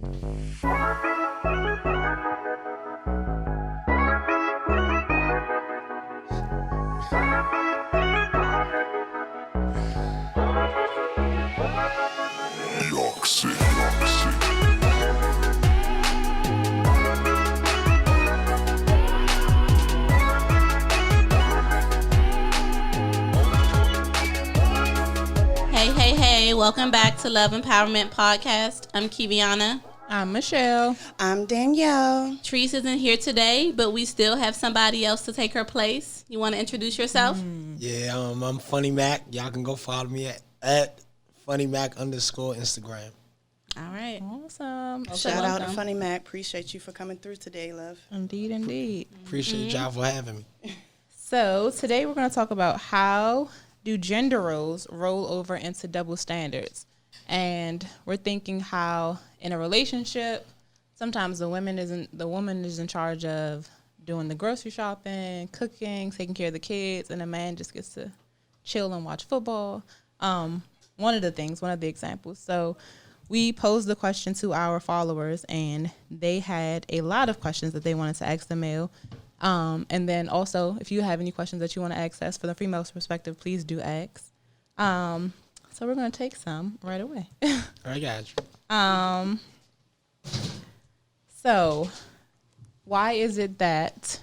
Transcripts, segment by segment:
Hey, welcome back to L.O.V.Empowerment podcast. I'm Kiviana. I'm Michelle. I'm Danielle. Treese isn't here today, but we still have somebody else to take her place. You want to introduce yourself? Yeah, I'm Funny Mac. Y'all can go follow me at FunnyMac _ Instagram. All right. Awesome. Shout out to Funny Mac. Appreciate you for coming through today, love. Indeed. Appreciate y'all for having me. So today we're going to talk about how do gender roles roll over into double standards. And we're thinking how in a relationship, sometimes the woman is in charge of doing the grocery shopping, cooking, taking care of the kids, and the man just gets to chill and watch football. One of the examples. So we posed the question to our followers, and they had a lot of questions that they wanted to ask the male. And then also, if you have any questions that you want to ask us for the female's perspective, please do ask. So we're going to take some right away. I got you. So why is it that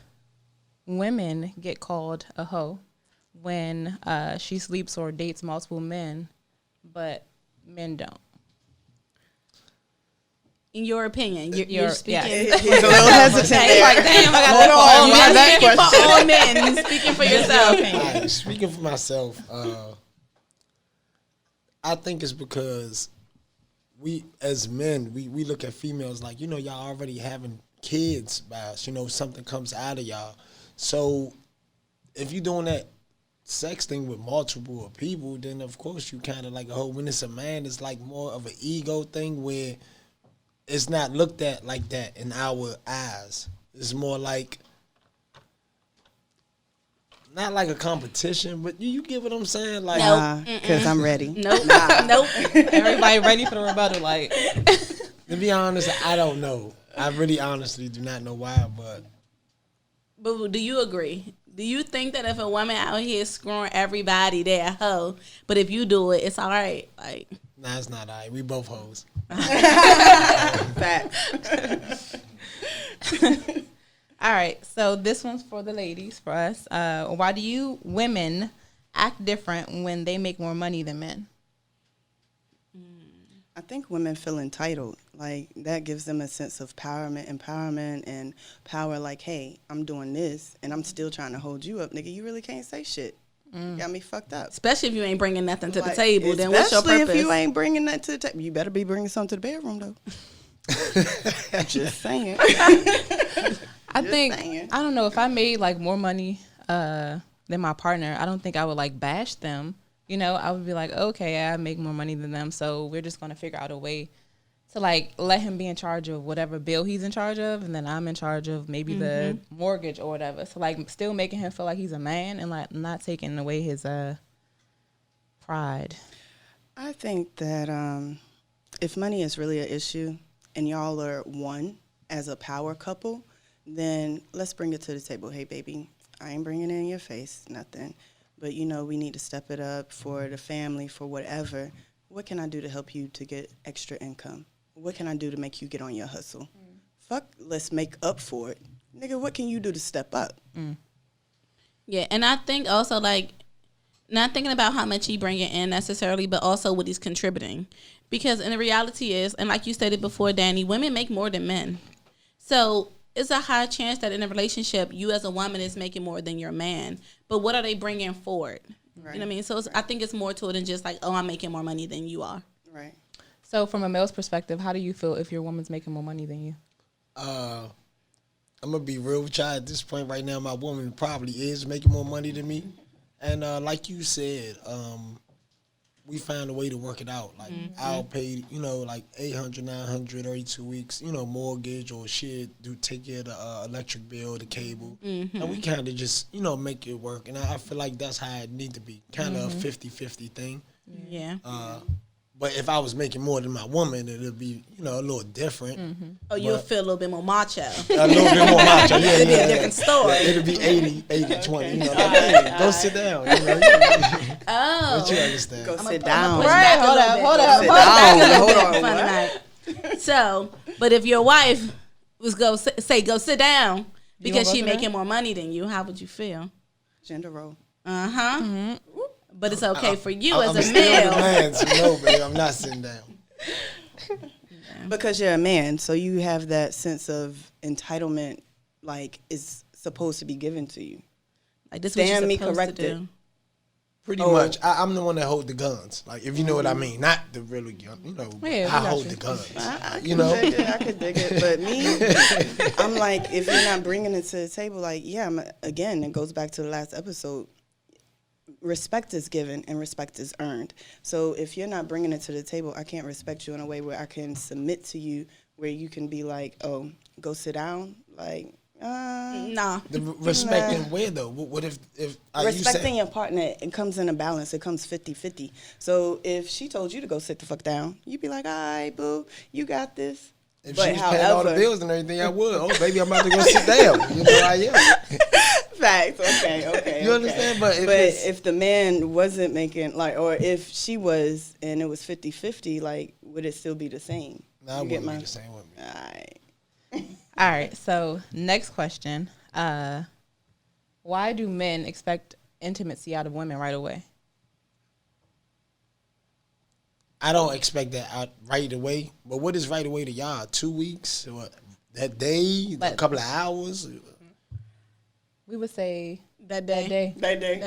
women get called a hoe when she sleeps or dates multiple men, but men don't? In your opinion, you're speaking. He's a little hesitant there. Like, damn, I got Hold on. speaking for all men. You speaking for yourself. All right, speaking for myself, I think it's because we, as men, we look at females like, y'all already having kids by us. Something comes out of y'all. So if you're doing that sexting with multiple people, then of course you kind of like a hoe. When it's a man, it's like more of an ego thing where it's not looked at like that in our eyes. It's more like, not like a competition, but you get what I'm saying? Like, Because I'm ready. Nope. Everybody ready for the rebuttal? Like, to be honest, I don't know. I really honestly do not know why, But do you agree? Do you think that if a woman out here screwing everybody, they're a hoe, but if you do it, it's all right? Like, nah, it's not all right. We both hoes. Facts. all right. So this one's for the ladies, for us. Why do you women act different when they make more money than men? I think women feel entitled. Like, that gives them a sense of empowerment, and power. Like, hey, I'm doing this, and I'm still trying to hold you up. Nigga, you really can't say shit. Got me fucked up. especially if you ain't bringing nothing to the table, then what's your purpose? Especially if you ain't bringing that to the table. You better be bringing something to the bedroom, though. Just saying. I don't know, if I made like more money than my partner, I don't think I would like bash them. I would be like, okay, I make more money than them, so we're just going to figure out a way to like let him be in charge of whatever bill he's in charge of, and then I'm in charge of maybe the mortgage or whatever. So like still making him feel like he's a man and like not taking away his pride. I think that if money is really an issue and y'all are one as a power couple, then let's bring it to the table. Hey, baby, I ain't bringing it in your face, nothing. But, we need to step it up for the family, for whatever. What can I do to help you to get extra income? What can I do to make you get on your hustle? Fuck, let's make up for it. Nigga, what can you do to step up? Yeah, and I think also, like, not thinking about how much he bringing in necessarily, but also what he's contributing. Because in the reality is, and like you stated before, Danny, women make more than men. So it's a high chance that in a relationship, you as a woman is making more than your man. But what are they bringing forward? Right. You know what I mean? So I think it's more to it than just like, oh, I'm making more money than you are. Right. So from a male's perspective, how do you feel if your woman's making more money than you? I'm going to be real with y'all at this point right now. My woman probably is making more money than me. And like you said, we found a way to work it out. Like, I'll pay, like $800, $900 every 2 weeks, mortgage or shit, take care of the electric bill, the cable. And we kind of just, make it work. And I feel like that's how it need to be. Kind of a 50-50 thing. Yeah. But if I was making more than my woman, it'd be, you know, a little different. Oh, you'll feel a little bit more macho. A little bit more macho. Yeah, It'd be a different story. It'll be 80-20. You know, like, hey, go sit down. You know, Oh. but you understand. Go sit down. Right, hold up. Hold on. So, but if your wife was go sit down because go she sit making down? more money than you, how would you feel? Gender role. But it's okay for you I'm as a still the male. man, so no, baby, I'm not sitting down. Because you're a man, so you have that sense of entitlement, like is supposed to be given to you. Like this is what Stand you're me supposed corrected. to do. Pretty much, I'm the one that hold the guns. Like, if you know what I mean, not the really gun. You know, Yeah, we I got hold you. the guns. I You know, dig it, I could dig it. But me, I'm like, if you're not bringing it to the table, like, yeah, again, it goes back to the last episode. Respect is given and respect is earned. So if you're not bringing it to the table, I can't respect you in a way where I can submit to you, where you can be like, oh, go sit down. Like, Nah. the respecting where though? What if respecting your partner, it comes in a balance. It comes 50-50. So if she told you to go sit the fuck down, you'd be like, all right, boo, you got this. If But she was paying all the however- bills and everything, I would. Oh, baby, I'm about to go sit down. You know, I am. Facts. Okay. You understand? But if the man wasn't making, like, or if she was and it was 50-50, like, would it still be the same? Nah, it wouldn't be the same with me. All right. All right. So next question. Why do men expect intimacy out of women right away? I don't expect that out right away. But what is right away to y'all? 2 weeks? Or that day? A couple of hours? We would say That that day. day. That day.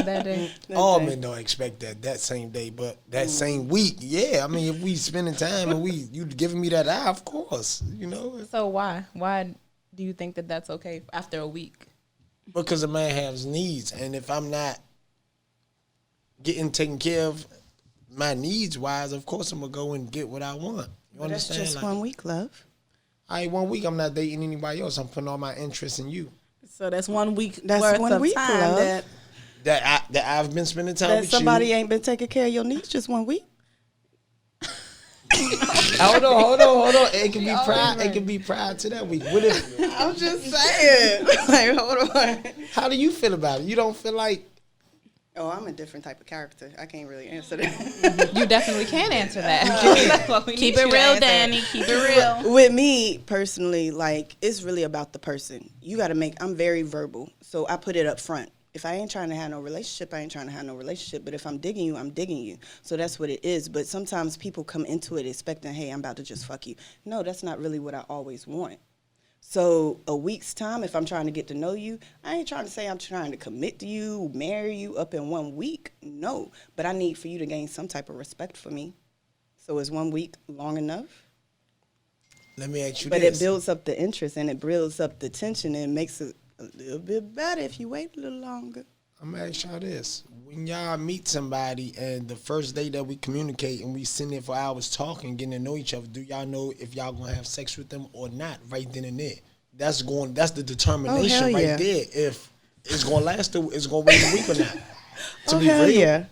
That day. All men don't expect that same day, but that same week, yeah. I mean, if we spending time and you giving me that eye, of course, you know. So why? Why do you think that that's okay after a week? Because a man has needs, and if I'm not getting taken care of my needs wise, of course I'm gonna go and get what I want. You But that's understand? just 1 week, love. All right, 1 week I'm not dating anybody else. I'm putting all my interest in you. So that's 1 week That's worth 1 of week, time love. that That I've been spending time That with somebody you. ain't been taking care of your needs just 1 week. Hold on. It can be prior. It can be prior to that week. What if? I'm just saying. Like, hold on. How do you feel about it? You don't feel like Oh, I'm a different type of character. I can't really answer that. You definitely can answer that. That's what we keep need it you to real, answer. Danny. Keep it real. With me personally, like, it's really about the person. You got to I'm very verbal, so I put it up front. If I ain't trying to have no relationship, I ain't trying to have no relationship. But if I'm digging you, I'm digging you. So that's what it is. But sometimes people come into it expecting, hey, I'm about to just fuck you. No, that's not really what I always want. So a week's time, if I'm trying to get to know you, I ain't trying to say I'm trying to commit to you, marry you up in 1 week. No, but I need for you to gain some type of respect for me. So is 1 week long enough? Let me ask you But this. it builds up the interest and it builds up the tension and makes it a little bit better if you wait a little longer. I'm gonna ask y'all this: when y'all meet somebody and the first day that we communicate and we sit there for hours talking, getting to know each other, do y'all know if y'all gonna have sex with them or not right then and there? That's the determination hell right yeah. there. If it's gonna last, it's gonna wait a week or not. To be hell real. yeah.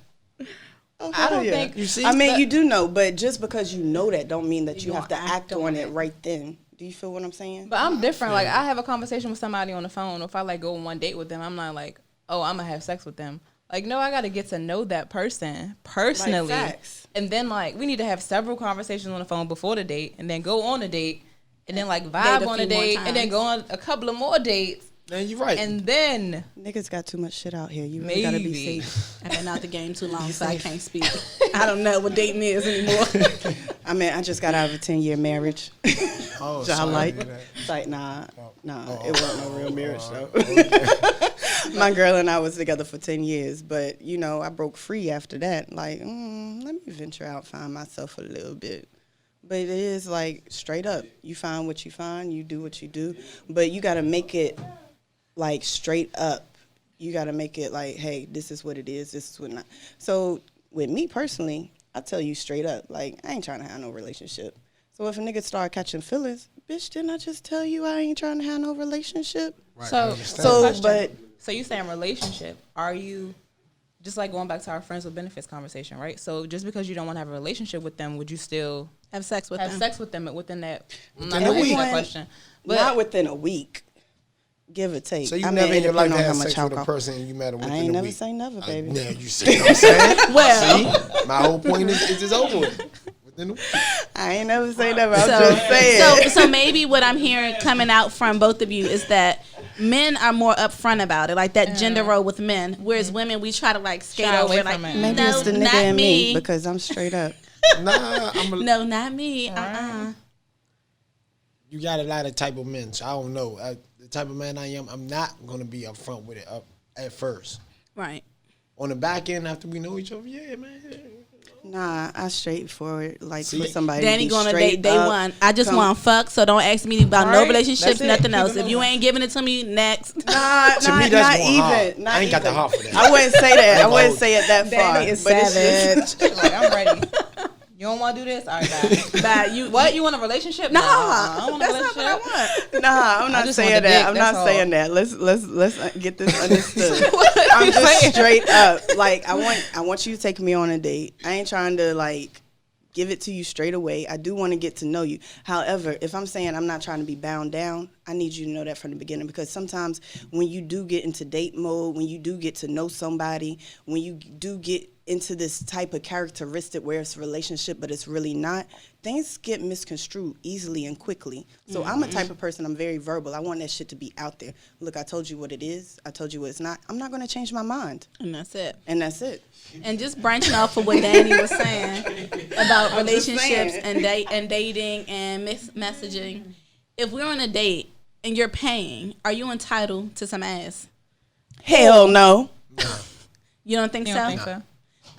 Oh, I don't hell yeah. think- You see? I mean, But- you do know, but just because you know that don't mean that you have to gonna act on it right then. Do you feel what I'm saying? But I'm different. Like, I have a conversation with somebody on the phone. If I like go on one date with them, I'm not like, oh, I'm gonna have sex with them. Like, no, I got to get to know that person personally. Like, facts. And then, like, we need to have several conversations on the phone before the date, and then go on a date, and then, like, vibe a on few a more date, and then times. go on a couple of more dates, Man, you're right. and then Niggas got too much shit out here. You really gotta be Maybe. safe. I've been out the game too long, so I can't speak. I don't know what dating is anymore. I mean, I just got out of a 10-year marriage. Oh, So I sorry like, to hear that. it's like, nah, it wasn't no real marriage though. My girl and I was together for 10 years, but you know, I broke free after that. Like, let me venture out, find myself a little bit. But it is like straight up. You find what you find, you do what you do, but you got to make it like straight up. You got to make it like, hey, this is what it is. This is what not. So with me personally, I tell you straight up, like, I ain't trying to have no relationship. So if a nigga start catching feelings, bitch, didn't I just tell you I ain't trying to have no relationship? Right, I so understand. So, question. but So you saying relationship? Are you just like going back to our friends with benefits conversation, right? So just because you don't want to have a relationship with them, would you still Have sex with have them. sex with them within that? Within a week. That question. But Not within a week, give or take. So you I never mean, in your life depending on had how much sex with a alcohol. person and you met him within I ain't a never week. say never, baby. Yeah, you see what I'm saying? Well, See? My whole point is it's over with. Within a week. I ain't never say never. I'm just saying. so maybe what I'm hearing coming out from both of you is that men are more upfront about it, like that gender role with men, whereas women we try to like skate Shy over away it, like from it. Maybe no, it's the not nigga in me. me because I'm straight up. Nah, No, not me. You got a lot of type of men, so I don't know. The type of man I am, I'm not going to be upfront with it at first. Right. On the back end, after we know each other, yeah, man. Nah, I straightforward like See? for somebody. Danny to be going on a straight date day up, one. I just come- want to fuck, so don't ask me about no Right. relationships, That's it. nothing Keep else. it If you moving. ain't giving it to me, next. Nah, To not, me, that's not going even. hard. Not I ain't got the even. heart for that. I wouldn't say that. I ain't wouldn't gonna- say it that far. Danny is but it's just- like, I'm ready. You don't want to do this? All right, bye. Bye. You What? You want a relationship? Nah, I don't want a that's not what I relationship. want. Nah, I'm not just saying want the that. dick, I'm that's not all. saying that. Let's get this understood. I'm just straight up. Like I want you to take me on a date. I ain't trying to like give it to you straight away. I do want to get to know you. However, if I'm saying I'm not trying to be bound down, I need you to know that from the beginning, because sometimes when you do get into date mode, when you do get to know somebody, when you do get into this type of characteristic where it's a relationship but it's really not, things get misconstrued easily and quickly. So I'm a type of person, I'm very verbal. I want that shit to be out there. Look, I told you what it is. I told you what it's not. I'm not going to change my mind. And that's it. And that's it. And just branching off of what Danny was saying about I'm just relationships saying. and dating and messaging. If we're on a date and you're paying, are you entitled to some ass? Hell no. You don't think You so? don't think so?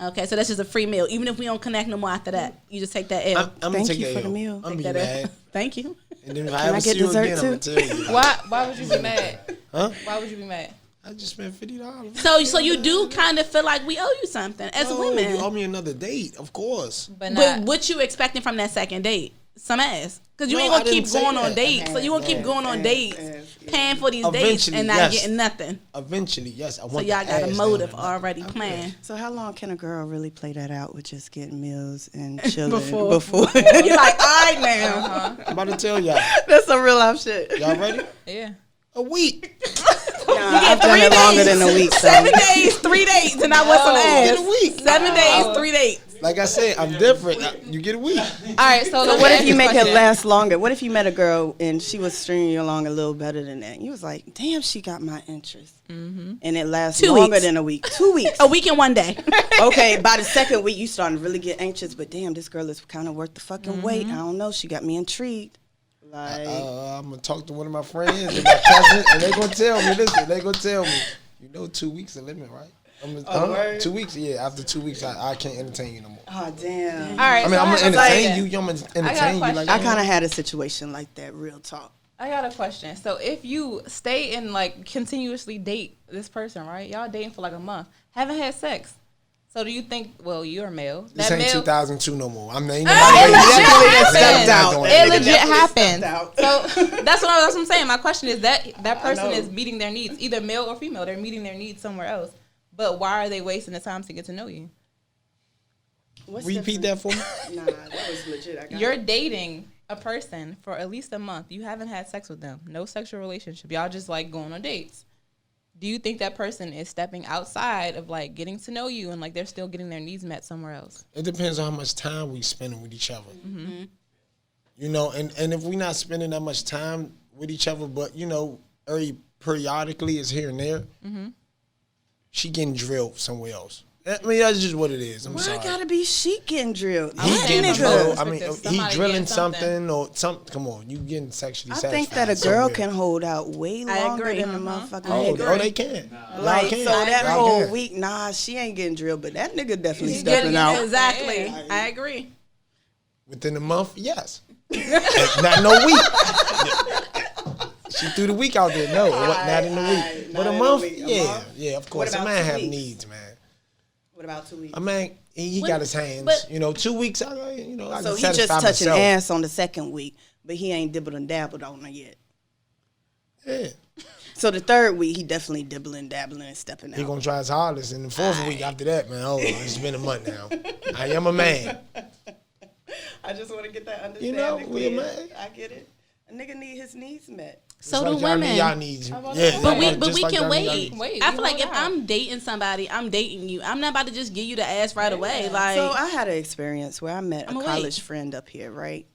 Okay, so that's just a free meal. Even if we don't connect no more after that, you just take that L. I'm gonna Thank take you that for the L. meal. I'm Take gonna be that L. mad. Thank you. And then if I I ever get see you dessert again, I'm gonna too? tell you. Why would you be mad? Huh? Why would you be mad? I just spent $50. So you do kind of feel like we owe you something as No, women. you owe me another date, of course. But But not. what you expecting from that second date? Some ass. Because you No, ain't I going to keep didn't say going on that. dates. So you going to keep going on dates, paying for these dates Eventually, and not yes. getting nothing. Eventually, yes, I So want y'all the got a ass motive down. already planned. So how long can a girl really play that out with just getting meals and chilling Before. before? You're like, all right now. I'm about to tell y'all. That's some real life shit. Y'all ready? Yeah. A week. Nah, I've done it longer than a week. So. 7 days, 3 dates, and I want some ass. Get a week. 7 days, 3 dates. Like I said, I'm different. You get a week. All right. So, So what if you make it last longer? What if you met a girl and she was stringing you along a little better than that? You was like, damn, she got my interest. Mm-hmm. And it lasts 2 longer weeks. than a week. 2 weeks. A week and 1 day. Okay, by the second week, you starting to really get anxious. But damn, this girl is kind of worth the fucking wait. I don't know. She got me intrigued. Like, I'm gonna talk to one of my friends and my cousins, and they gonna tell me. Listen, they gonna tell me. You know, 2 weeks a limit, right? word? 2 weeks. Yeah. After 2 weeks, I can't entertain you no more. oh damn. All right. I mean, so I'm have gonna a entertain question. you. I'm gonna got a entertain you like question. I that. kind of had a situation like that. Real talk. I got a question. So if you stay and like continuously date this person, right? Y'all dating for like a month, haven't had sex. So do you think? Well, you're male. This ain't 2002 no more. I'm not. It Nigga legit definitely happens. stepped out. So that's what I'm saying. My question is that person know. is meeting their needs, either male or female. They're meeting their needs somewhere else. But why are they wasting the time to get to know you? What's Repeat different? that for me. Nah, that was legit. I got You're it. dating a person for at least a month. You haven't had sex with them. No sexual relationship. Y'all just like going on dates. Do you think that person is stepping outside of like getting to know you and like they're still getting their needs met somewhere else? It depends on how much time we spending with each other. Mm-hmm. You know, and if we're not spending that much time with each other, but you know, periodically it's here and there, she getting drilled somewhere else. I mean, that's just what it is. I'm Why sorry. I gotta be she getting drilled? He That getting nigga. drilled. I mean, Somebody he getting drilling something. something or something. Come on, you getting sexually I satisfied. think that a girl somewhere. can hold out way I longer agree. than a motherfucking Oh, nigga. they can. Like, Y'all so can. that Y'all whole can. week, nah, she ain't getting drilled, but that nigga definitely He's stepping getting out. exactly. Yeah. I agree. Within a month, yes. Not no week. She threw the week out there. No, not in the week. Aight, But not a in month, a week. A yeah, month? yeah. Of course, a about man 2 have weeks? needs, man. What about 2 weeks? A man, he When- got his hands. but- You know, 2 weeks. I So can he just satisfy touching myself. ass on the second week, but he ain't dibbled and dabbled on her yet. Yeah. So the third week, he definitely dibbling, dabbling, and stepping He out. gonna try his hardest. And the fourth week after that, man, hold on, it's been a month now. I am a man. I just want to get that understanding. You know, we a man. I get it. A nigga need his needs met. So Just do like women. Y'all need, yeah, But we just can like y'all wait. Wait, I you feel like hold if out. I'm dating somebody, I'm dating you. I'm not about to just give you the ass right away. Like, So I had an experience where I met a I'ma college wait. friend up here, right?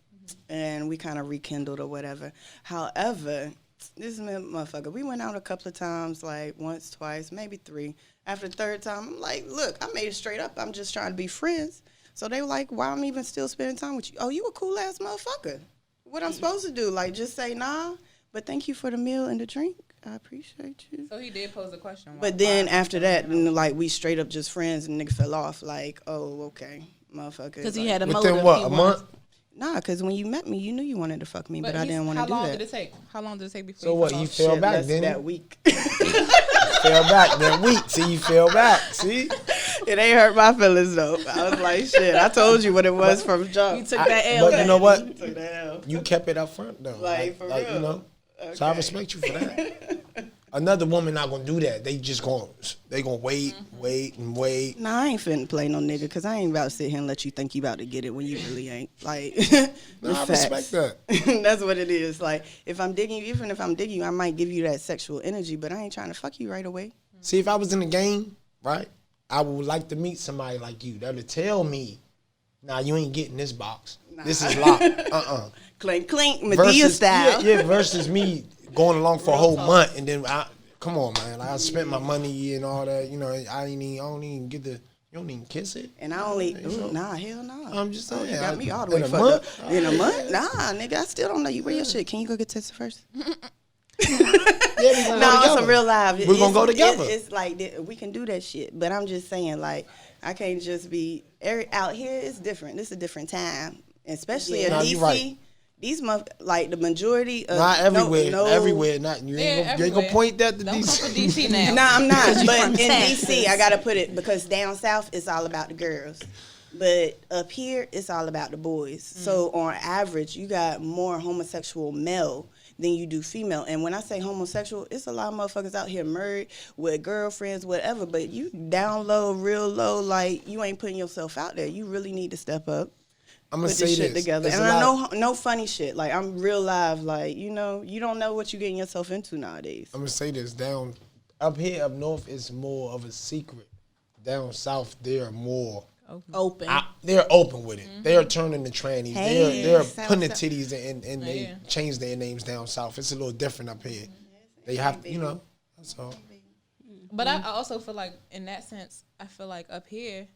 And we kind of rekindled or whatever. However, this motherfucker, we went out a couple of times, like once, twice, maybe three. After the third time, I'm like, look, I made it straight up. I'm just trying to be friends. So they were like, why I'm even still spending time with you? Oh, you a cool ass motherfucker. What I'm supposed to do? Like, just say nah, but thank you for the meal and the drink. I appreciate you. So he did pose a question. But then after that, then, like, we straight up just friends and nigga fell off. Like, oh, okay, motherfucker. because he Like, had a Within motive. what, He a wanted- month? Nah, because when you met me, you knew you wanted to fuck me, but I didn't want to do How long that. did it take? How long did it take before So you what, fell you off? fell Shit, back, less didn't that you? week. Fell back that week. See, you fell back. See? It ain't hurt my feelings though. I was like, shit. I told you what it was from jump. You took that L. But you know what? Took that L. You kept it up front, though. Like, for real. You know? So I Okay. respect you for that. Another woman not gonna do that. They just gonna wait, wait, and wait. Nah, I ain't finna play no nigga because I ain't about to sit here and let you think you about to get it when you really ain't. Like, No, I respect that. That's what it is. Like, if I'm digging you, even if I'm digging you, I might give you that sexual energy, but I ain't trying to fuck you right away. See, if I was in the game, right, I would like to meet somebody like you that'll tell me, nah, you ain't getting this box. This is locked. Clink, clink, Medea style. Yeah, versus me going along for a whole month and then come on, man. Like, I spent my money and all that. You know, I don't even get the. You don't even kiss it. And I only, nah, hell no. I'm just saying. You got me all the way in a fucked month? up. In a month? Nah, nigga, I still don't know you. Where your shit? Can you go get tested first? Yeah, we gonna No, go it's a together. real live. We're gonna go together. It's like we can do that shit, but I'm just saying, like, I can't just be out here. It's different. This is a different time, especially in Nah, DC. you right. These like the majority of Not everywhere. No, everywhere. Not you ain't gonna everywhere. point that to Don't come for DC. DC now. No, I'm not. But from in Texas. DC, I gotta put it because down south it's all about the girls. But up here, it's all about the boys. So on average, you got more homosexual male than you do female. And when I say homosexual, it's a lot of motherfuckers out here married with girlfriends, whatever. But you down low, real low, like you ain't putting yourself out there. You really need to step up. I'm gonna Put say this shit this. together. There's And a I lot- know no funny shit. Like I'm real live. Like you know, you don't know what you're getting yourself into nowadays. I'm gonna say this. Down up here, up north, is more of a secret. Down south, they're more. Open. They're open with it. They're turning the trannies. Hey, they're south, putting the south. titties and they change their names down south. It's a little different up here. They have, you know. That's all. But I also feel like in that sense, I feel like up here,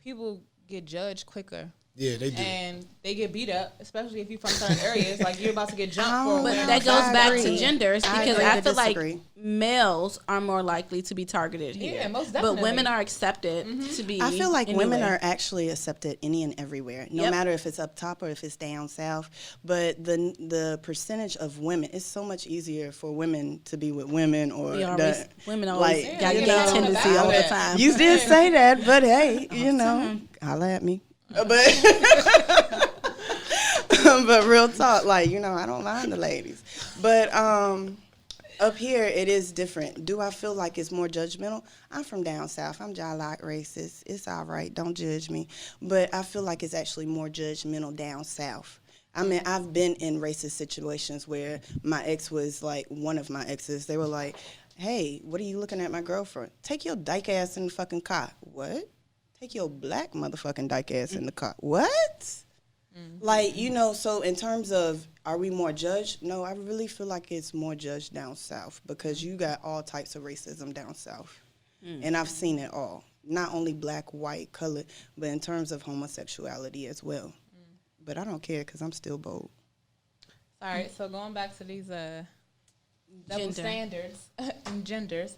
people get judged quicker. Yeah, they do. And they get beat up, especially if you're from certain areas. Like you're about to get jumped for a But wearing that a goes flag. back agree. to genders I because agree I to feel like disagree. males are more likely to be targeted here. Yeah, most But definitely. women are accepted to be. I feel like women anyway. are actually accepted any and everywhere, no Yep. matter if it's up top or if it's down south. But the percentage of women, it's so much easier for women to be with women or We always, women always like, got you that know, tendency about all the it. time. You did say that, but hey, you know, holla at me. But but real talk, like you know, I don't mind the ladies, but up here it is different. Do I feel like it's more judgmental? I'm from down south. I'm jolly racist. It's all right. Don't judge me. But I feel like it's actually more judgmental down south. I mean, I've been in racist situations where my ex was like one of my exes. They were like, "Hey, what are you looking at my girlfriend? Take your dyke ass in the fucking car." What? Take your black motherfucking dyke ass in the car. What? Like, you know, so in terms of are we more judged? No, I really feel like it's more judged down south because you got all types of racism down south. And I've seen it all. Not only black, white, colored, but in terms of homosexuality as well. But I don't care because I'm still bold. All right, so going back to these double Gender. standards and genders,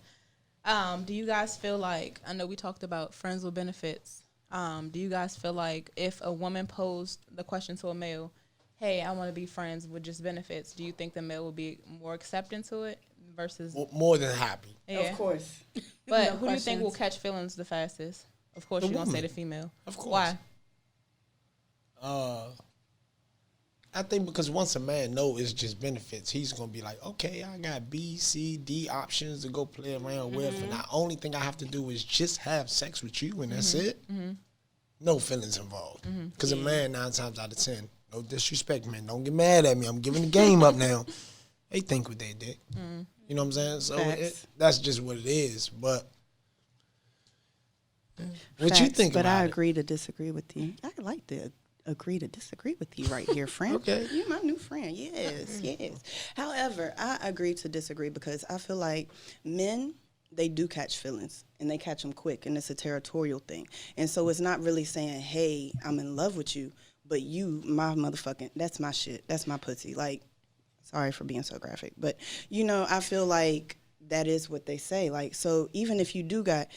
do you guys feel like, I know we talked about friends with benefits, do you guys feel like if a woman posed the question to a male, hey, I want to be friends with just benefits, do you think the male would be more accepting to it versus... More than happy. Yeah. Of course. But No who do you think questions. will catch feelings the fastest? Of course, The you're going to say woman. the female. Of course. Why? I think because once a man know it's just benefits, he's gonna be like, okay, I got B, C, D options to go play around with, and the only thing I have to do is just have sex with you, and that's it. No feelings involved. Because a man 9 times out of 10, no disrespect, man, don't get mad at me. I'm giving the game up now. They think what they did. You know what I'm saying? So that's just what it is. But what you think but about I it? agree to disagree with you. I like to agree to disagree with you right here, friend. Okay. You're my new friend. Yes, yes. However, I agree to disagree because I feel like men, they do catch feelings and they catch them quick, and it's a territorial thing. And so it's not really saying, hey, I'm in love with you, but you, my motherfucking, that's my shit. That's my pussy. Like, sorry for being so graphic, but, you know, I feel like that is what they say. Like, so even if you do got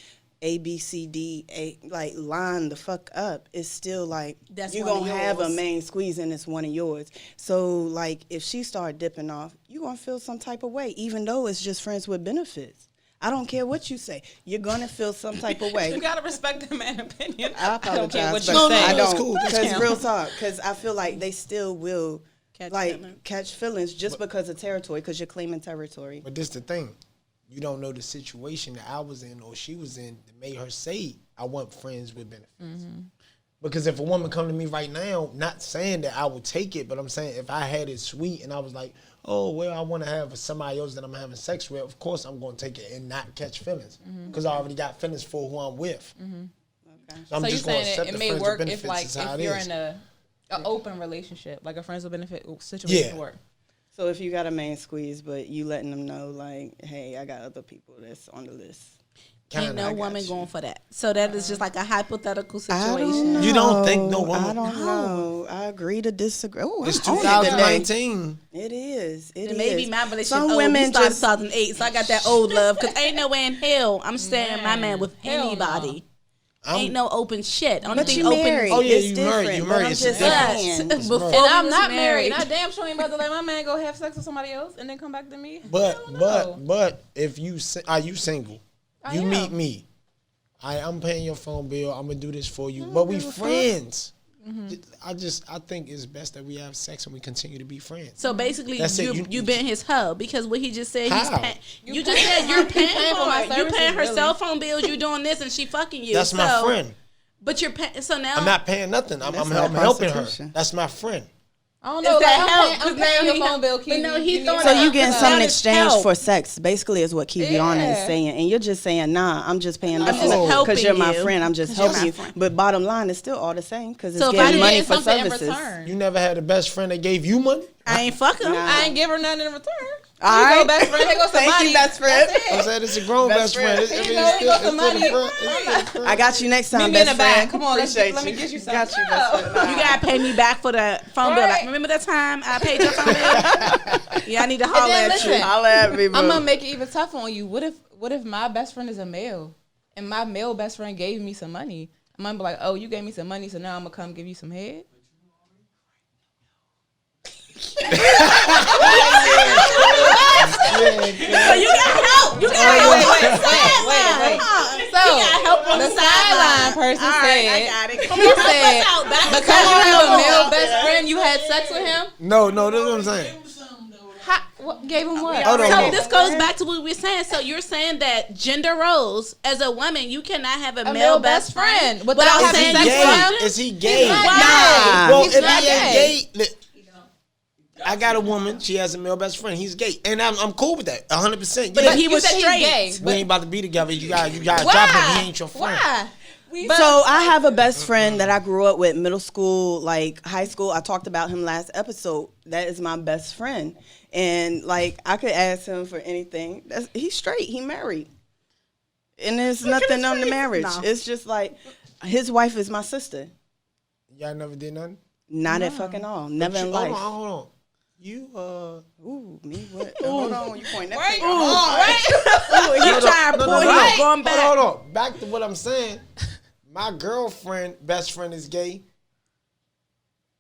A, B, C, D, A, like, line the fuck up, it's still like, That's you're one of going to have a yours. main squeeze and it's one of yours. So, like, if she start dipping off, you're going to feel some type of way, even though it's just friends with benefits. I don't care what you say. You're going to feel some type of way. You gotta respect the man's opinion. I I don't care what apologize, you but say. I that's don't. cool. That's Because cool. real talk, because I feel like they still will Catch feelings. catch feelings just because of territory, because you're claiming territory. But this the thing. You don't know the situation that I was in or she was in that made her say, I want friends with benefits. Because if a woman come to me right now, not saying that I would take it, but I'm saying if I had it sweet and I was like, oh, well, I want to have somebody else that I'm having sex with, of course I'm going to take it and not catch feelings. Because I already got feelings for who I'm with. Okay. So I'm So you're just going to saying accept it the may friends work with if, benefits like, is how if it you're is. in an open relationship, like a friends with benefit situation Yeah. work. So if you got a main squeeze, but you letting them know, like, hey, I got other people that's on the list. Ain't Kinda, no I got woman you. going for that. So that is just like a hypothetical I don't situation. know. You don't think no woman- I don't know. I agree to disagree. Oh, It's I'm on it today. 2019. It is. It And is. maybe my relationship Some old. women We started just 2008, so I got that old love. Because ain't no way in hell I'm staying my man with Hell no. anybody. Ain't no open shit. Only But thing you open married. Oh, yeah, it's you different. married. You but married. I'm It's just different. saying. But before And we I'm was not married. married. I damn sure ain't about to let my man go have sex with somebody else and then come back to me. But Hell no. but if you are you single? I You am. meet me. I'm paying your phone bill. I'm gonna do this for you. But we friends. I think it's best that we have sex and we continue to be friends. So basically, That's it. you been his hub because what he just said. He's How? you just said you're paying for for my it. You paying her services, cell phone bills. You doing this and she fucking you. That's my So- friend. But you're paying. So now I'm not paying nothing. I'm That's not helping her. prostitution. That's my friend. I don't Is know. that Like, help? I'm 'Cause paying now your he- phone bill, but Keith. no, he's You need throwing to So it you out. getting That something in is exchange help. for sex, basically, is what Kiviana is Yeah. saying, and you're just saying, nah, I'm just paying this I'm just helping because you're my you. friend. I'm just 'Cause you're helping my you. friend. But bottom line is still all the same because it's So if I getting didn't money get for something in services. return. You never had a best friend that gave you money? I ain't fucking. Nah. I ain't give her nothing in return. All Here you right. go, best friend. Here goes Thank somebody. you, best friend. That's I'm it. saying it's a grown Best best friend. friend. I mean, You know, he got it's some money. still a friend. I got you next time, Meet me in best the back. friend. Come on, Appreciate let me you. get you Got something. you, best friend. You gotta pay me back for the phone bill. Like, Right. remember that time I paid your phone bill? Yeah, I need to holler then at you. listen. Holla at me, bro. I'm gonna make it even tougher on you. What if my best friend is a male and my male best friend gave me some money? I'm gonna be like, oh, you gave me some money, so now I'm gonna come give you some head. So you got help. You got help on the sideline. So You got help on the the sideline sideline. person All right, I said, got it. Come he on, help said, us out. Back because you us have a out. male best friend, you had sex with him. No, that's what I'm saying. Gave him what? Hold on, So hold on. this goes back to what we were saying. So you're saying that gender roles, as a woman, you cannot have a male best friend without without having saying sex you with want him? him. Is he gay? not Nah. gay. Well, He's if not he ain't gay. gay, I got a woman. She has a male best friend. He's gay, and I'm cool with that, 100%. But Yeah. if he You was said he's straight, gay. we ain't about to be together. You got to Why? drop him. He ain't your friend. Why? So I have a best friend that I grew up with, middle school, like high school. I talked about him last episode. That is my best friend, and like I could ask him for anything. He's straight. He married, and there's nothing on the marriage. No. It's just like his wife is my sister. Y'all never did nothing. Not at fucking all. Never in life. Hold on. You Ooh, me what? Hold on, you point that Right. finger. ooh, he trying to pull you going back. Hold on. Back to what I'm saying. My girlfriend, best friend is gay.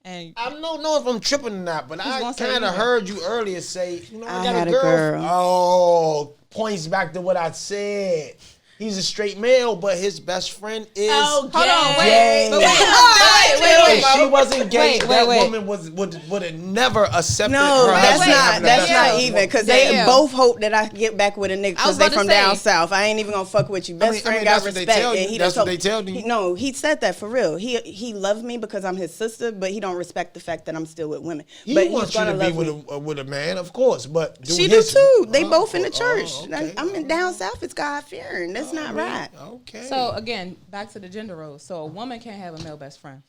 And I don't know if I'm tripping or not, but I gonna say kind of either? heard you earlier say, you know, I I got had a a girl. girl. Oh, points back to what I said. He's a straight male, but his best friend is. Oh, Hold on, gay. wait. If she wasn't gay, Wait. that woman would have never accepted No, her that's husband not. having a That's best not friend. even because Damn. they both hope that I get back with a nigga I was because they about to from say. down south. I ain't even gonna fuck with you. Best friend got that's what they respect, tell you. and he That's done what they tell you. No, he said that for real. He loved me because I'm his sister, but he don't respect the fact that I'm still with women. He But wants he's you gonna to be love with me. a man, of course, but She do too. They both in the Oh, church. okay. I'm in down south. It's God fearing. That's not right. Okay. So again, back to the gender roles. So a woman can't have a male best friend.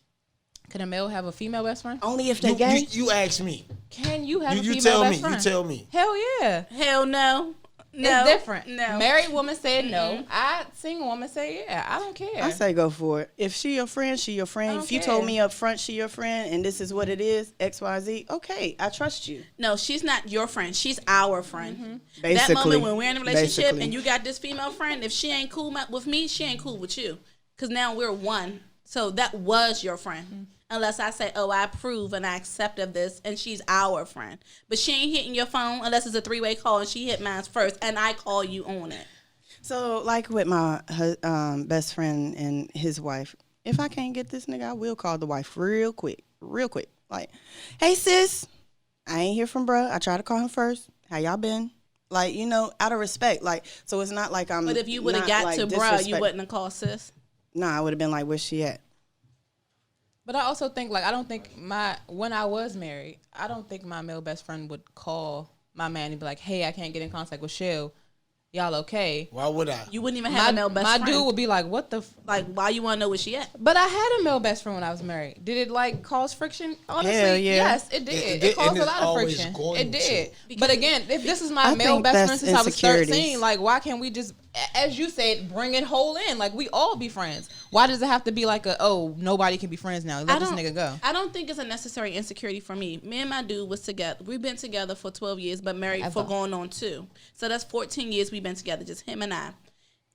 Can a male have a female best friend? Only if they gay. you ask me. Can you have a You female tell best me. friend? You tell me. Hell yeah. Hell no. No. It's different. No. Married woman said no. I single woman say yeah. I don't care. I say go for it. If she your friend, she your friend. don't If you care. told me up front she your friend and this is what it is, XYZ, okay, I trust you. No, she's not your friend. She's our friend. That Basically. moment when we're in a relationship Basically. and you got this female friend, if she ain't cool with me, she ain't cool with you. Because now we're one. So that was your friend. Unless I say, oh, I approve and I accept of this, and she's our friend. But she ain't hitting your phone unless it's a three-way call and she hit mine first and I call you on it. So, like with my best friend and his wife, if I can't get this nigga, I will call the wife real quick. Like, hey, sis, I ain't hear from bruh. I tried to call him first. How y'all been? Like, out of respect. Like, so it's not like I'm. But if you would have not, got like, to bruh, you wouldn't have called sis. Nah, I would have been like, where's she at? But I also think I don't think when I was married, I don't think my male best friend would call my man and be like, hey, I can't get in contact with Shell. Y'all okay? Why would I? You wouldn't even have a male best friend. My dude would be like, what the like, why you want to know where she at? But I had a male best friend when I was married. Did it cause friction? Honestly, Hell yeah. yes, it did. It caused and a it's lot of always friction. going It did. to. But again, if this is my I male think best that's friend since I was insecurities. 13, like why can't we just, as you said, bring it whole in? Like we all be friends. Why does it have to be like nobody can be friends now? Let this nigga go. I don't think it's a necessary insecurity for me. Me and my dude was together. We've been together for 12 years, but married for going on 2. So that's 14 years we've been together, just him and I.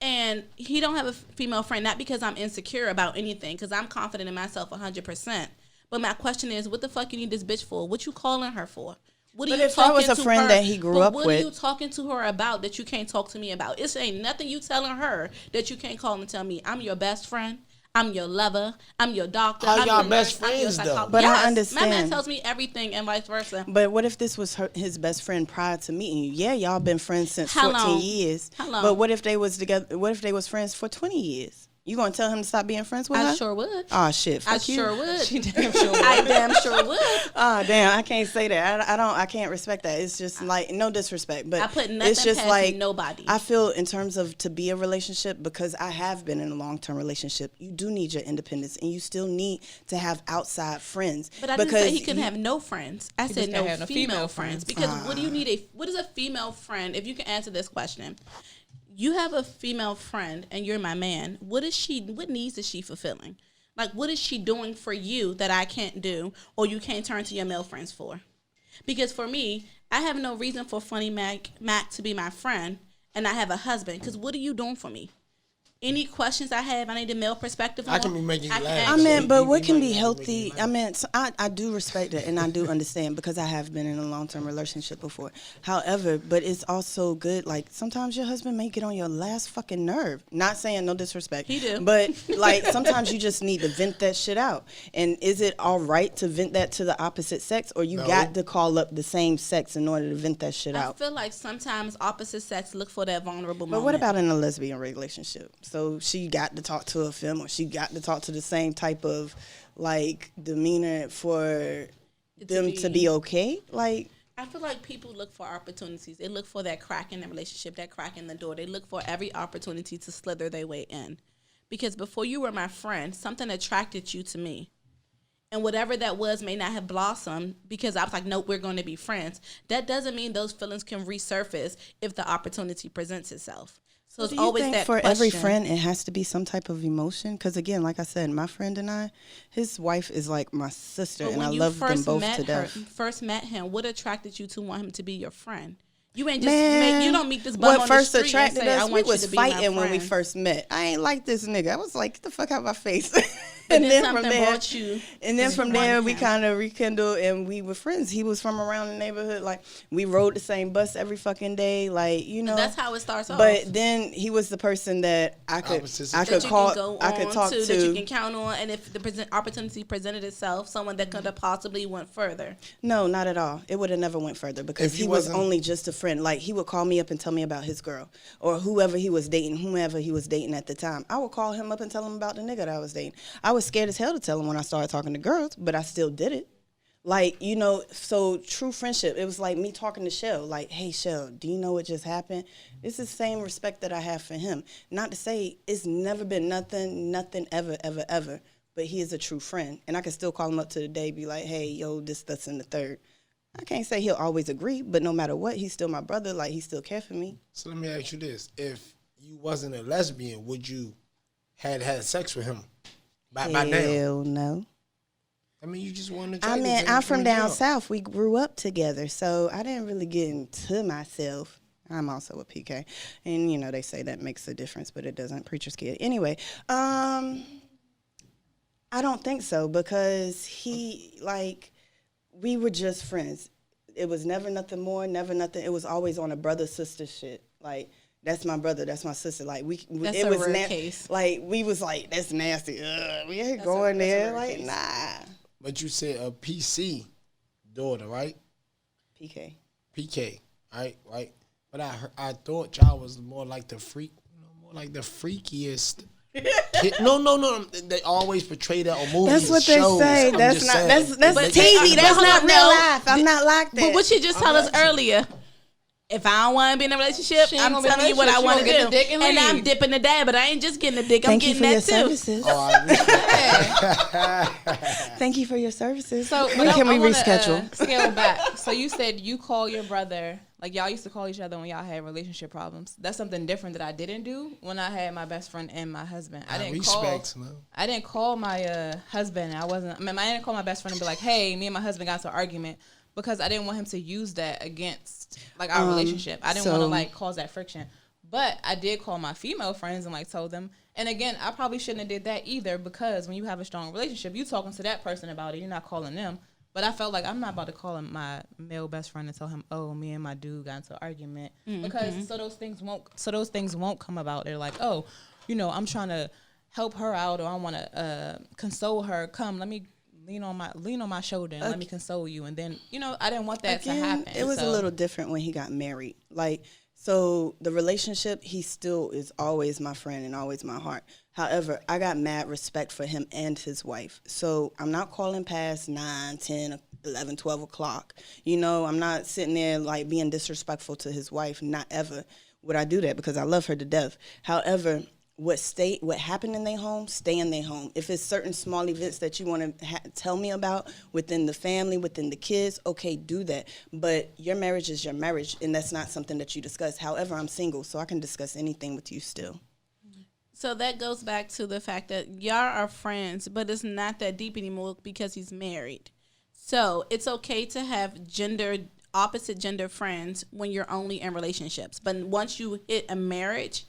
And he don't have a female friend, not because I'm insecure about anything, because I'm confident in myself 100%. But my question is, what the fuck you need this bitch for? What you calling her for? What are But you if that was talking a to friend her- that he grew but up what with- are you talking to her about that you can't talk to me about? It ain't nothing you telling her that you can't call and tell me. I'm your best friend. I'm your lover. I'm your doctor. How I'm y'all your best nurse, I'm your friends, though? psychologist. But I Yes, understand. My man tells me everything and vice versa. But what if this was his best friend prior to meeting you? Yeah, y'all been friends since How 14 long? years. How long? But what if they was together? What if they was friends for 20 years? You gonna tell him to stop being friends with her? I sure would. Oh shit! Fuck I you. sure would. She damn sure would. I damn sure would. Oh damn! I can't say that. I can't respect that. It's just like no disrespect, but I put nothing it's just past like nobody. I feel in terms of to be a relationship, because I have been in a long-term relationship. You do need your independence, and you still need to have outside friends. But I didn't say he couldn't you- have no friends. I said just no can't have no female female friends. friends. Because what do you need what is a female friend? If you can answer this question. You have a female friend and you're my man. What needs is she fulfilling? Like, what is she doing for you that I can't do or you can't turn to your male friends for? Because for me, I have no reason for Funny Mac to be my friend and I have a husband. Because what are you doing for me? Any questions I have, I need a male perspective on. I can be making you laugh. I ask mean, you. but He what can might be not be healthy? making I mean, so I do respect it and I do understand because I have been in a long-term relationship before. However, but it's also good. Like sometimes your husband may get on your last fucking nerve. Not saying no disrespect. He do. But like sometimes you just need to vent that shit out. And is it all right to vent that to the opposite sex, or you No. got to call up the same sex in order to vent that shit I out? feel like sometimes opposite sex look for that vulnerable But moment. what about in a lesbian relationship? So she got to talk to a femme, or she got to talk to the same type of like demeanor for them to be okay? Like, I feel like people look for opportunities. They look for that crack in the relationship, that crack in the door. They look for every opportunity to slither their way in. Because before you were my friend, something attracted you to me. And whatever that was may not have blossomed because I was like, nope, we're going to be friends. That doesn't mean those feelings can resurface if the opportunity presents itself. So it's do you always think that for question. every friend it has to be some type of emotion? Because again, like I said, my friend and I, his wife is like my sister, But and when I you love them first both met to death. first met him, what attracted you to want him to be your friend? You ain't just Man, you don't meet this bum what on first the street and attracted say, I us, we want you was to be my fighting when we friend. first met. I ain't like this nigga. I was like, get the fuck out of my face. But And then then from something there- brought you. And then to from want there, we him. kind of rekindled and we were friends. He was from around the neighborhood. Like, we rode the same bus every fucking day. Like, you know. That's how it starts off. But then he was the person that I could that could you call, can go I could on talk to, to. that you can count on, and if the opportunity presented itself, someone that could have possibly went further. No, not at all. It would have never went further because If he he was wasn't- only just a friend. Like, he would call me up and tell me about his girl or whoever he was dating at the time. I would call him up and tell him about the nigga that I was dating. I was scared as hell to tell him when I started talking to girls, but I still did it. Like, you know, so true friendship. It was like me talking to Shell. Like, hey, Shell, do you know what just happened? It's the same respect that I have for him. Not to say it's never been nothing ever, ever, ever. But he is a true friend. And I can still call him up to the day, be like, hey, yo, this, that's, and the third. I can't say he'll always agree, but no matter what, he's still my brother. Like, he still care for me. So let me ask you this: if you wasn't a lesbian, would you had sex with him by now? Hell no. I mean, you just wanted to. I mean, I'm from down south. We grew up together, so I didn't really get into myself. I'm also a PK, and you know they say that makes a difference, but it doesn't. Preacher's kid. Anyway, I don't think so because we were just friends. It was never nothing more, never nothing. It was always on a brother sister shit. Like, that's my brother, that's my sister. Like, That's it a was rare case. Like, we was like, that's nasty. We ain't going there. Like, case. nah. But you said a PC daughter, right? PK. PK, right. But I thought y'all was more like the freak, more like the freakiest. Kid. No. They always portray that on movies. That's what and they shows. say. I'm That's just not. saying. That's It TV. makes- That's hold not on, real no. life. I'm not like that. But what you just told us asking. earlier, if I don't want to be in a relationship, She ain't I'm gonna be in a telling you what I relationship. want to She gonna do. get the dick and And I'm leave. dipping the dab, but I ain't just getting the dick. I'm Thank you getting for your that too. services. Oh, I respect. Thank you for your services. So when can we wanna, reschedule? Scale back. So you said you call your brother, like y'all used to call each other when y'all had relationship problems. That's something different that I didn't do when I had my best friend and my husband. I didn't call my husband. I didn't call my best friend and be like, hey, me and my husband got into an argument, because I didn't want him to use that against like our relationship. I didn't want to like cause that friction. But I did call my female friends and like told them. And again, I probably shouldn't have did that either, because when you have a strong relationship, you talking to that person about it. You're not calling them. But I felt like I'm not about to call him my male best friend and tell him, oh, me and my dude got into an argument, because so those things won't come about. They're like, oh, you know, I'm trying to help her out, or I want to console her. Come, let me lean on my shoulder and let me console you. And then, you know, I didn't want that to happen. It was a little different when he got married. Like, so the relationship, he still is always my friend and always my heart. However, I got mad respect for him and his wife. So I'm not calling past 9, 10, 11, 12 o'clock. You know, I'm not sitting there like being disrespectful to his wife. Not ever would I do that, because I love her to death. However, what happened in their home, stay in their home. If it's certain small events that you want to tell me about within the family, within the kids, okay, do that. But your marriage is your marriage, and that's not something that you discuss. However, I'm single, so I can discuss anything with you still. So that goes back to the fact that y'all are friends, but it's not that deep anymore because he's married. So it's okay to have opposite gender friends when you're only in relationships. But once you hit a marriage,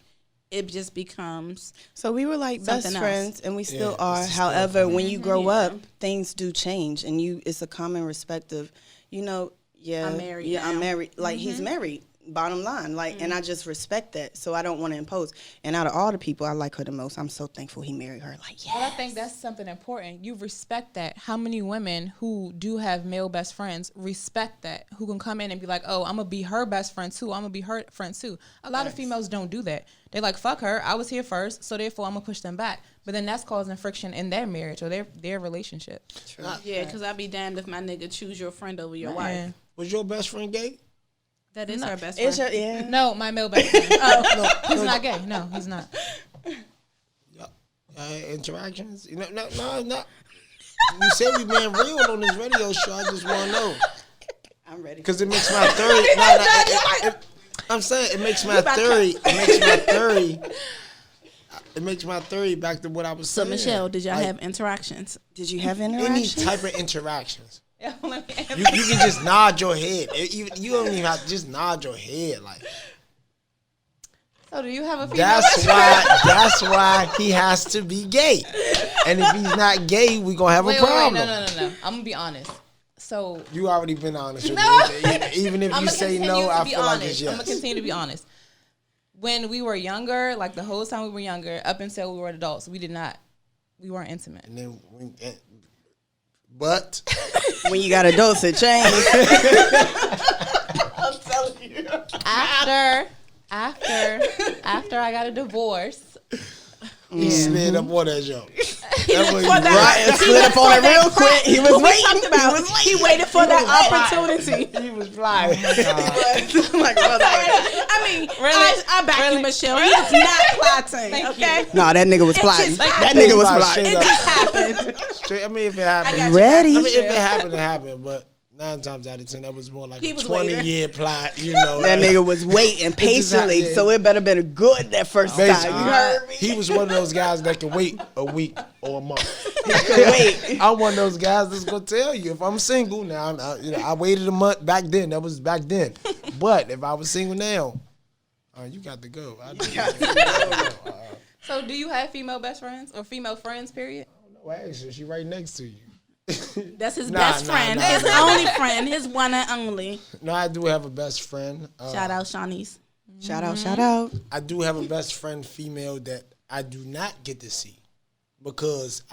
it just becomes so we were like best something friends, else. and we still Yeah, are. it's still However, fun. when you grow Yeah. up, things do change, and it's a common respect of, you know, I'm married yeah, I'm now. married. Like, he's married. Bottom line, like, and I just respect that. So I don't want to impose. And out of all the people, I like her the most. I'm so thankful he married her. Like, yeah. But I think that's something important. You respect that. How many women who do have male best friends respect that, who can come in and be like, oh, I'm going to be her best friend too. I'm going to be her friend too. A lot of females don't do that. They're like, fuck her. I was here first, so therefore I'm going to push them back. But then that's causing friction in their marriage or their relationship. True. Yeah, because I'd be damned if my nigga choose your friend over your wife. Man. Was your best friend gay? That is her best It's friend. your, yeah. No, my male best friend. He's not gay. No, he's not. Interactions? No. You said we being real on this radio show. I just want to know. I'm ready. Because it makes my theory. I'm saying it makes my theory. It makes my theory back to what I was So saying. Michelle, did y'all Like, have interactions? Did you have any interactions? type of interactions? Let me You can just nod your head. You don't even have to just nod your head. Like, So do you have a female best that's friend? why he has to be gay. And if he's not gay, we gonna have a problem. No. I'm gonna be honest. So You already been honest with No. me. Even if you say no, I feel like it's yes. I'm gonna continue to be honest. When we were younger, like the whole time we were younger, up until we were adults, we weren't intimate. And then, but When you got adults, it changed. I'm telling you, After I got a divorce, he slid up on that joke. Ryan slid up on it real quick. He was waiting. He waited for that opportunity. He was flying. Like, I mean, I back you, Michelle. He was not plotting, okay? no, that nigga was plotting. That nigga was plotting. It just happened. I mean, if it happened, Ready? I mean, if it happened, it happened. But 9 times out of 10, that was more like a 20-year plot. You know, That nigga was waiting patiently, happened. so it better been good that first time. basically, You heard me? he was one of those guys that can wait a week or a month. Wait. I'm one of those guys that's gonna tell you if I'm single now. I waited a month back then. That was back then. But if I was single now, you got to go. so do you have female best friends or female friends? Period. No, actually, she right next to you. That's his best friend. nah, His nah. only friend. His one and only. No, I do have a best friend. Shout out, Shawnee's. Shout out. I do have a best friend, female, that I do not get to see because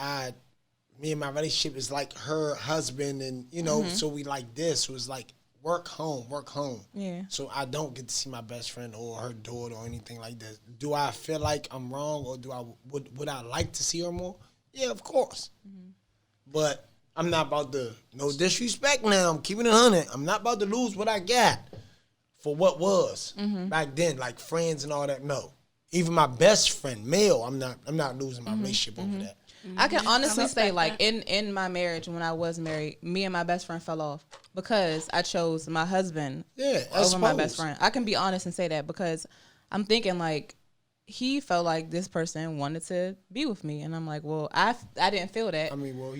me and my relationship is like her husband, and so we like this. So it's like work home. Yeah. So I don't get to see my best friend or her daughter or anything like that. Do I feel like I'm wrong, or would I like to see her more? Yeah, of course. But I'm not about to, no disrespect now, I'm keeping it 100. I'm not about to lose what I got for what was back then, like friends and all that. No. Even my best friend, male, I'm not losing my relationship over that. I can honestly say, like, in my marriage, when I was married, me and my best friend fell off because I chose my husband over my best friend. I can be honest and say that because I'm thinking, like, he felt like this person wanted to be with me. And I'm like, well, I didn't feel that. I mean, well,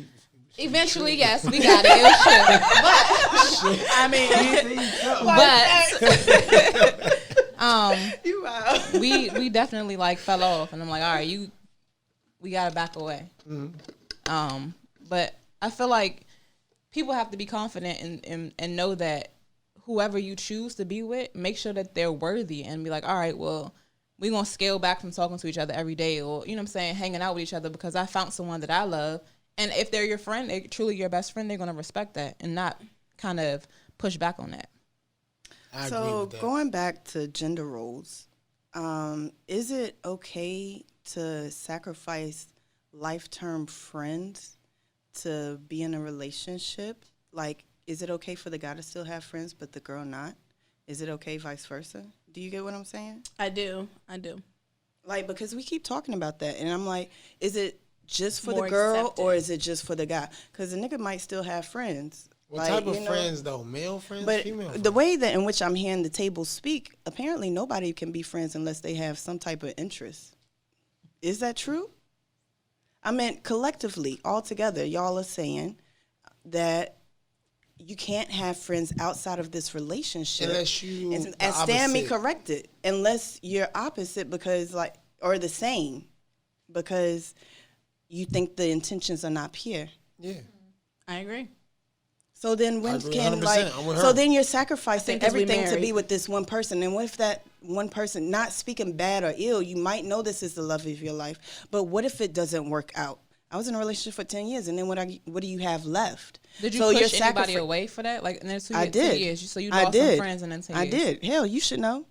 eventually, yes, we got it. It was true. But, I mean, we definitely, like, fell off. And I'm like, all right, we got to back away. But I feel like people have to be confident and know that whoever you choose to be with, make sure that they're worthy and be like, all right, well, we're going to scale back from talking to each other every day or, you know what I'm saying, hanging out with each other because I found someone that I love. And if they're your friend, they're truly your best friend, they're going to respect that and not kind of push back on that. I agree So with that. going back to gender roles, is it okay to sacrifice life-term friends to be in a relationship? Like, is it okay for the guy to still have friends but the girl not? Is it okay vice versa? Do you get what I'm saying? I do. Like, because we keep talking about that, and I'm like, is it just for More the girl accepted. or is it just for the guy? Because the nigga might still have friends. What type of friends, though? Male friends, But female friends? the way that in which I'm hearing the table speak, apparently nobody can be friends unless they have some type of interest. Is that true? I mean, collectively, all together, y'all are saying that you can't have friends outside of this relationship. Unless you and the stand me opposite. corrected. Unless you're opposite because or the same because you think the intentions are not pure. Yeah. I agree. So then when agree can 100%. I'm with her. so then you're sacrificing think 'cause we everything to be married. with this one person. And what if that one person, not speaking bad or ill, you might know this is the love of your life, but what if it doesn't work out? I was in a relationship for 10 years and then what do you have left? Did you So push you're anybody sacrifi- away for that? Like, in the 2 I did. years, so you I lost some did. friends in 10 years. I did. Hell, you should know.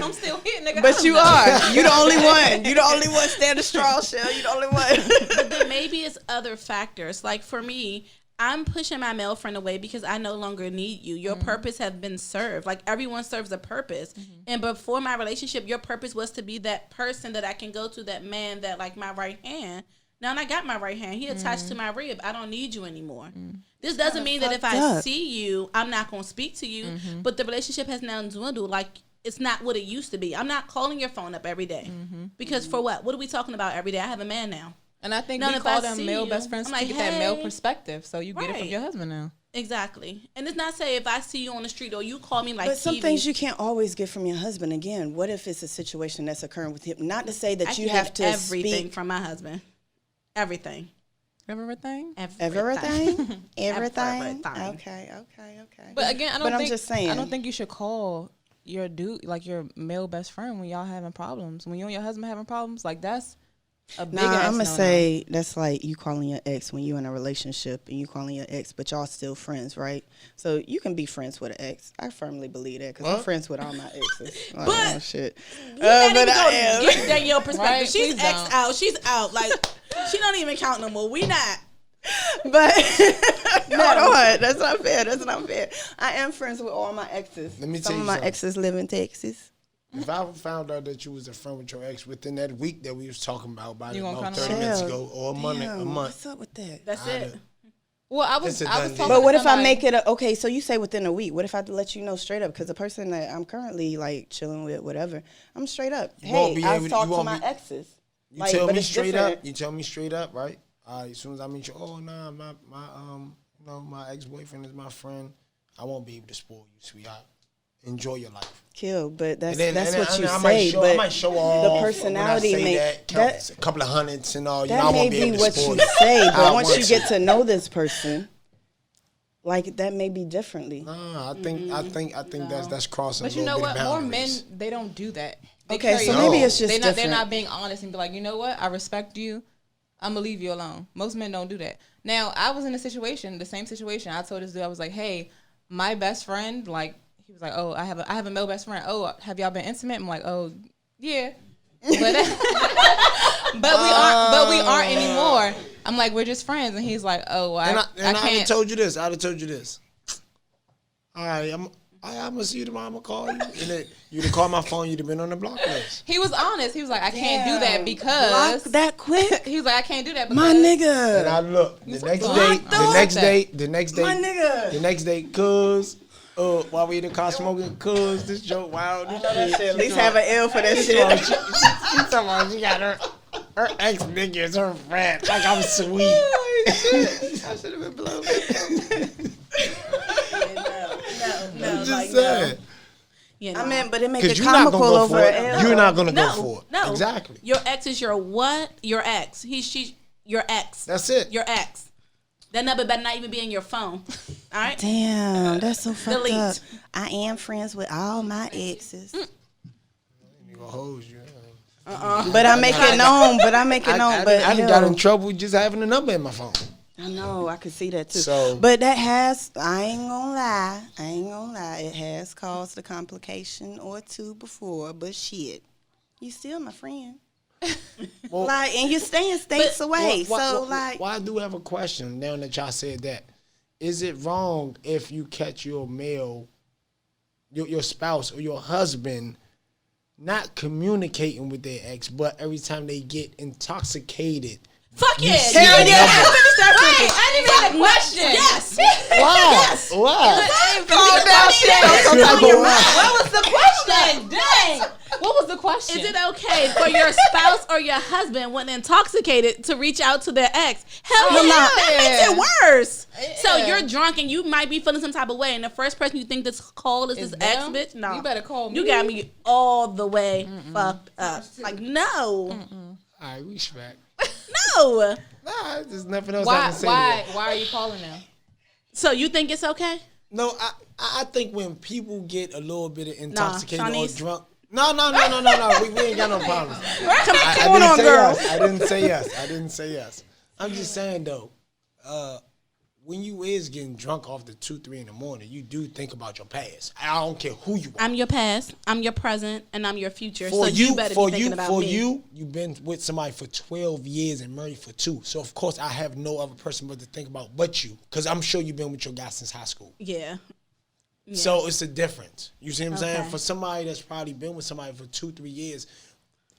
I'm still here, nigga. But you are. You the only one. You the only one standing strong, Shell. You the only one. But then maybe it's other factors. Like for me, I'm pushing my male friend away because I no longer need you. Your purpose has been served. Like everyone serves a purpose. And before my relationship, your purpose was to be that person that I can go to, that man that like my right hand. Now I got my right hand. He attached to my rib. I don't need you anymore. This doesn't mean that if I up. see you, I'm not going to speak to you. But the relationship has now dwindled. Like it's not what it used to be. I'm not calling your phone up every day. Because for what? What are we talking about every day? I have a man now. And I think Now, we if call I them see male you, best friends I'm to like, get that male hey. perspective. So you get it from Right. your husband now. Exactly. And it's not say if I see you on the street or you call me like But some TV, things you can't always get from your husband. Again, what if it's a situation that's occurring with him? Not to say that I you can have get to everything speak. from my husband. Everything. Everything. Everything. Everything. Okay. But again, I'm just saying. I don't think you should call your dude, like your male best friend, when y'all having problems. When you and your husband having problems, like that's a big ass I'm gonna no-no. say that's like you calling your ex when you're in a relationship and you calling your ex, but y'all still friends, right? So you can be friends with an ex. I firmly believe that because I'm friends with all my exes. Like, But- oh, shit. You can't But even I am. go get Danielle perspective. Right? She's Please ex don't. out. She's out. Like she don't even count no more. We not. But hold on, that's not fair. I am friends with all my exes. Let me Some tell of you my something. exes live in Texas. If I found out that you was a friend with your ex within that week that we was talking about You gonna about kinda 30 minutes Chill. ago or a month, Damn, what's up with that? That's it. Well, I It's was a done talking. deal. But what to if I somebody- make it okay? So you say within a week. What if I let you know straight up? Because the person that I'm currently like chilling with, whatever, I'm straight up. You won't Hey, be I've able to- talked you to won't my be- exes. You Like, tell but me it's straight different. up. You tell me straight up, right? As soon as I meet you, oh nah, my ex boyfriend is my friend. I won't be able to spoil you, sweetheart. Enjoy your life. Kill, but that's And then what you I say. I But might show off the personality when I say may that, count a couple of hundreds and all. You know, I that may won't be be able to what spoil you say. I But once want you get to know this person, like that may be differently. Nah, I think that's crossing. But a you know little bit what? of More men, boundaries. they don't do that. They Okay, carry so on. maybe it's just they're different. not being honest and be like, you know what? I respect you. I'm gonna leave you alone. Most men don't do that. Now, I was in a situation, the same situation. I told this dude, I was like, hey, my best friend, like, he was like, oh, I have a male best friend. Oh, have y'all been intimate? I'm like, oh, yeah. But we aren't anymore. I'm like, we're just friends, and he's like, oh, well, And I I'd have can't. told you this. I'd have told you this. All right, I'm gonna see you tomorrow. I'm gonna call you. And then you'd have called my phone. You'd have been on the block list. He was honest. He was like, I can't do that Damn, because block that quick, he was like, I can't do that because my And nigga. I look the next block day. those? The next day. My nigga. The next day, cuz. While we in the car smoking, cuz this joke wild. This shit. At least have an L for that shit. She talking about she got her ex nigga is her friend. Like I'm sweet. I should have been blown. No, I'm just like saying. You I mean, but it makes Because it you're not comical gonna go over for it. an L. You're not gonna go no, for it. no. Exactly. Your ex is your what? Your ex. She's your ex. That's it. Your ex. That number better not even be in your phone. All right. Damn, that's so fucked Delete. up. I am friends with all my exes. Nigga hold you. But I make it known. But I done hell, got in trouble just having a number in my phone. I know, I could see that too. So- but that has, I ain't gonna lie, it has caused a complication or two before, but shit, you still my friend. Well, Like, and you're staying states away, Well, I do have a question now that y'all said that. Is it wrong if you catch your male, your spouse or your husband not communicating with their ex, but every time they get intoxicated? Fuck yeah. see Hell another- yeah. Finish that Wait, I didn't even get a question. Yes. Why? Yes. Why? Calm down, shit. Why? What was the question? Dang. What was the question? Is it okay for your spouse or your husband, when intoxicated, to reach out to their ex? Hell yeah, that makes it worse. So Yeah. you're drunk and you might be feeling some type of way, and the first person you think this call is Is this ex them? bitch. No, You better call You me. got me all the way fucked up. Like no, All right, respect. no. Nah, there's nothing else I can say. To that. Why are you calling them? So you think it's okay? No, I think when people get a little bit of intoxicated or Shawnee's. drunk. No. We ain't got no problems. Come on, girl. I didn't say yes. I'm just saying though, when you is getting drunk off the 2-3 in the morning, you do think about your past. I don't care who you are. I'm your past, I'm your present, and I'm your future. For so you better be thinking about me. You've been with somebody for 12 years and married for 2. So of course I have no other person but to think about but you, because I'm sure you've been with your guy since high school. Yeah. So it's a difference. You see what I'm saying? Okay. For somebody that's probably been with somebody for 2-3 years,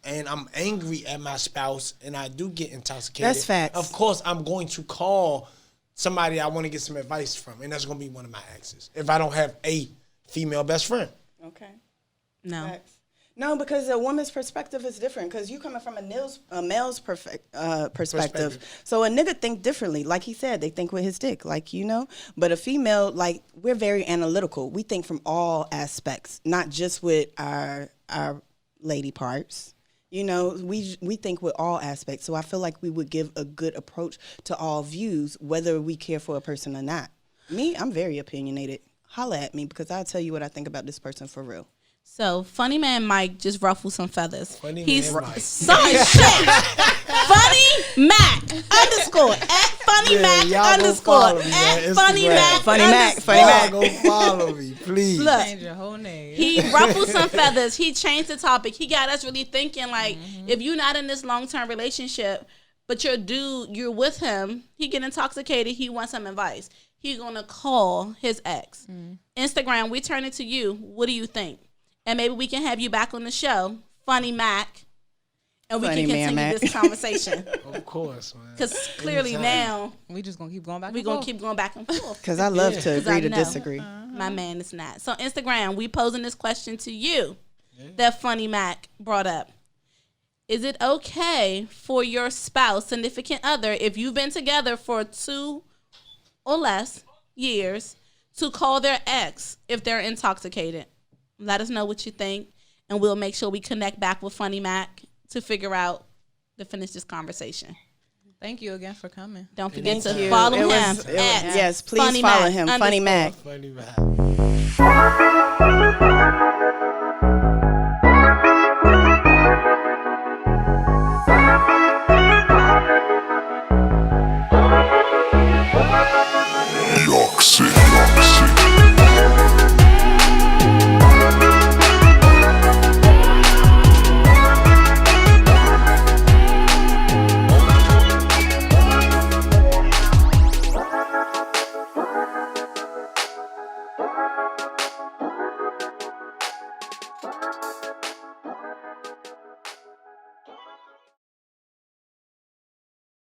and I'm angry at my spouse, and I do get intoxicated. That's facts. Of course, I'm going to call somebody I want to get some advice from, and that's going to be one of my exes. If I don't have a female best friend. Okay. No. Facts. No, because a woman's perspective is different. Because you coming from a male's perspective. So a nigga think differently. Like he said, they think with his dick, like, you know. But a female, like, we're very analytical. We think from all aspects, not just with our lady parts. You know, we think with all aspects. So I feel like we would give a good approach to all views, whether we care for a person or not. Me, I'm very opinionated. Holla at me because I'll tell you what I think about this person for real. So, Funny Man Mike just ruffled some feathers. Funny He's Man Mike. sorry, shit. Funny Mac underscore at Funny Yeah, Mac y'all go underscore follow me at on Funny Instagram. Mac Funny Mac, underscore. Funny Mac. Go follow me, please. Look, Change your whole name. he ruffled some feathers. He changed the topic. He got us really thinking, like, if you're not in this long-term relationship, but your dude, you're with him, he get intoxicated, he wants some advice. He gonna call his ex. Instagram, we turn it to you. What do you think? And maybe we can have you back on the show, Funny Mac, and we Funny can Man continue Mac. this conversation. Of course, man. Because clearly now We just gonna keep going back. we're and going to forth. keep going back and forth. Because I love to 'Cause agree I to know. disagree. My man is not. So Instagram, we posing this question to you that Funny Mac brought up. Is it okay for your spouse, significant other, if you've been together for 2 or less years, to call their ex if they're intoxicated? Let us know what you think, and we'll make sure we connect back with Funny Mac to figure out to finish this conversation. Thank you again for coming. Don't forget to you. follow It him was- at yes, please Funny follow Mac him, Funny underscore. Mac. Funny Mac.